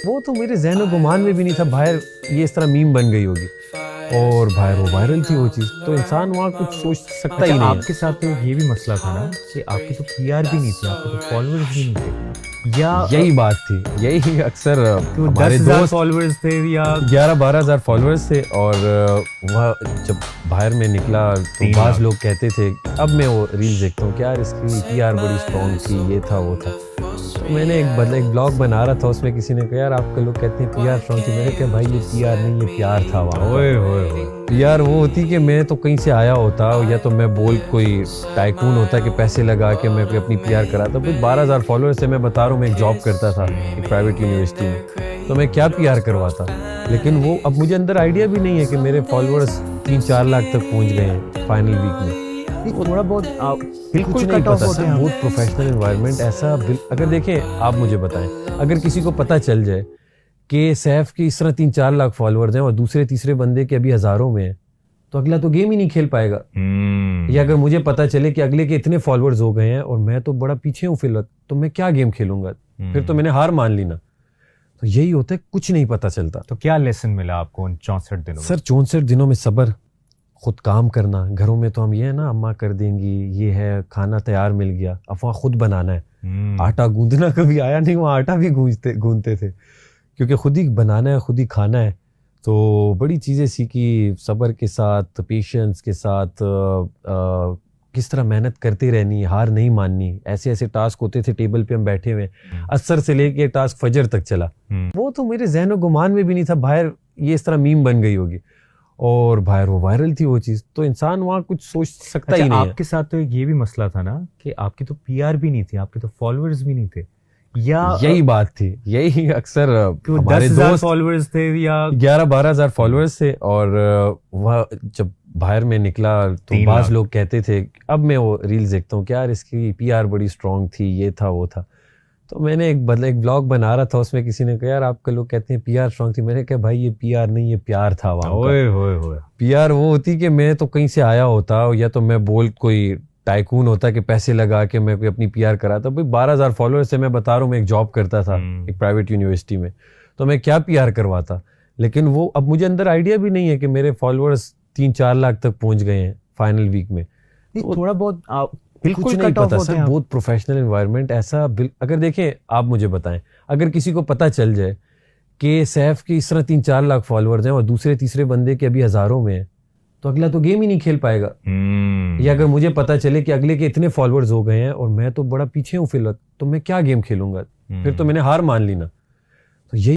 वो तो मेरे ज़हन और गुमान में भी नहीं था बाहर ये इस तरह मीम बन गई होगी और बाहर वो वायरल थी वो चीज़, तो इंसान वहाँ कुछ सोच सकता ही नहीं है। आपके साथ तो ये भी मसला था ना कि आपकी तो पीआर भी नहीं थी, आपके तो फॉलोअर्स भी नहीं थे, या यही बात थी, यही अक्सर हमारे 10,000 दोस्त फॉलोअर्स थे या 11-12 हज़ार फॉलोअर्स थे और वह जब बाहर में निकला तो 3 बाज़ लाख। लोग कहते थे, अब मैं वो रील देखता हूँ कि यार इसकी पीआर बड़ी स्ट्रॉन्ग थी, ये था वो था। तो मैंने एक ब्लॉग बना रहा था, उसमें किसी ने कहा यार आपके लोग कहते हैं पीआर स्ट्रॉन्ग थी, मैंने कहा भाई ये पीआर नहीं, ये प्यार था वहाँ। ओए होए होए, पीआर वो होती कि मैं तो कहीं से आया होता या तो मैं बोल कोई टाइकून होता कि पैसे लगा के मैं कोई अपनी पीआर कराता। भाई 12,000 फॉलोअर्स से मैं बता रहा हूँ, मैं एक जॉब करता था एक प्राइवेट यूनिवर्सिटी में, तो मैं क्या पीआर करवाता। लेकिन वो अब मुझे अंदर आइडिया भी नहीं है कि मेरे फॉलोअर्स 3-4 लाख तक पहुँच गए हैं फाइनल वीक में। थोड़ा बहुत कुछ बिल्कुल नहीं कट ऑफ पता होते सर, हैं। बहुत प्रोफेशनल एनवायरनमेंट ऐसा अगर देखें आप मुझे बताएं, अगर किसी को पता चल जाए कि सैफ के इस तरह 3-4 लाख फॉलोअर्स हैं और दूसरे तीसरे बंदे के अभी हजारों में हैं, तो अगला तो गेम ही नहीं खेल पाएगा। या अगर मुझे पता चले कि अगले के इतने फॉलोअर्स हो गए हैं और मैं तो बड़ा पीछे हूँ फिलहाल, तो मैं क्या गेम खेलूंगा, फिर तो मैंने हार मान ली ना। तो यही होता है, कुछ नहीं पता चलता। तो क्या लेसन मिला आपको उन 64 दिनों में? सर 64 दिनों में सब्र, खुद काम करना। घरों में तो हम ये है ना, अम्मा कर देंगी, ये है खाना तैयार मिल गया, अब वहाँ खुद बनाना है। आटा गूंदना कभी आया नहीं, वहाँ आटा भी गूंदते थे क्योंकि खुद ही बनाना है, खुद ही खाना है। तो बड़ी चीज़ें सीखी, सब्र के साथ, पेशेंस के साथ, किस तरह मेहनत करती रहनी, हार नहीं माननी। ऐसे ऐसे टास्क होते थे, टेबल पे हम बैठे हुए, असर से लेके टास्क फजर तक चला। वो तो मेरे ज़हन और गुमान में भी नहीं था बाहर ये इस तरह मीम बन गई होगी और बाहर वो वायरल थी वो चीज़, तो इंसान वहाँ कुछ सोच सकता ही नहीं है। आपके साथ तो ये भी मसला था ना कि आपकी तो पीआर भी नहीं थी, आपके तो फॉलोअर्स भी नहीं थे, या यही बात थी, यही अक्सर हमारे 10,000 दोस्त फॉलोअर्स थे या 11-12 हज़ार फॉलोअर्स थे और वह जब बाहर में निकला तो 3 बाज़ लाख। लोग कहते थे, अब मैं वो रील देखता हूँ कि यार इसकी पीआर बड़ी स्ट्रॉन्ग थी, ये था वो था। तो मैंने एक ब्लॉग बना रहा था, उसमें किसी ने कहा यार आपके लोग कहते हैं पीआर स्ट्रॉन्ग थी, मैंने कहा भाई ये पीआर नहीं, ये प्यार था वहाँ। ओए होए होए, पीआर वो होती कि मैं तो कहीं से आया होता या तो मैं बोल कोई टाइकून होता कि पैसे लगा के मैं कोई अपनी पीआर कराता। भाई 12,000 फॉलोअर्स से मैं बता रहा हूँ, मैं एक जॉब करता था एक प्राइवेट यूनिवर्सिटी में, तो मैं क्या पीआर करवाता। लेकिन वो अब मुझे अंदर आइडिया भी नहीं है कि मेरे फॉलोअर्स 3-4 लाख तक पहुंच गए हैं फाइनल वीक में। तो थोड़ा बहुत बिल्कुल बिल्कुल नहीं कट ऑफ पता होते सर, हैं। बहुत प्रोफेशनल एनवायरनमेंट ऐसा अगर देखें आप मुझे बताएं, अगर किसी को पता चल जाए कि सैफ के इस तरह 3-4 लाख फॉलोअर्स हैं और दूसरे तीसरे बंदे के अभी हजारों में हैं, तो अगला तो गेम ही नहीं खेल पाएगा। या अगर मुझे पता चले कि अगले के इतने फॉलोअर्स हो गए हैं और मैं तो बड़ा पीछे हूँ फिलहाल, तो मैं क्या गेम खेलूंगा, फिर तो मैंने हार मान ली ना। तो यही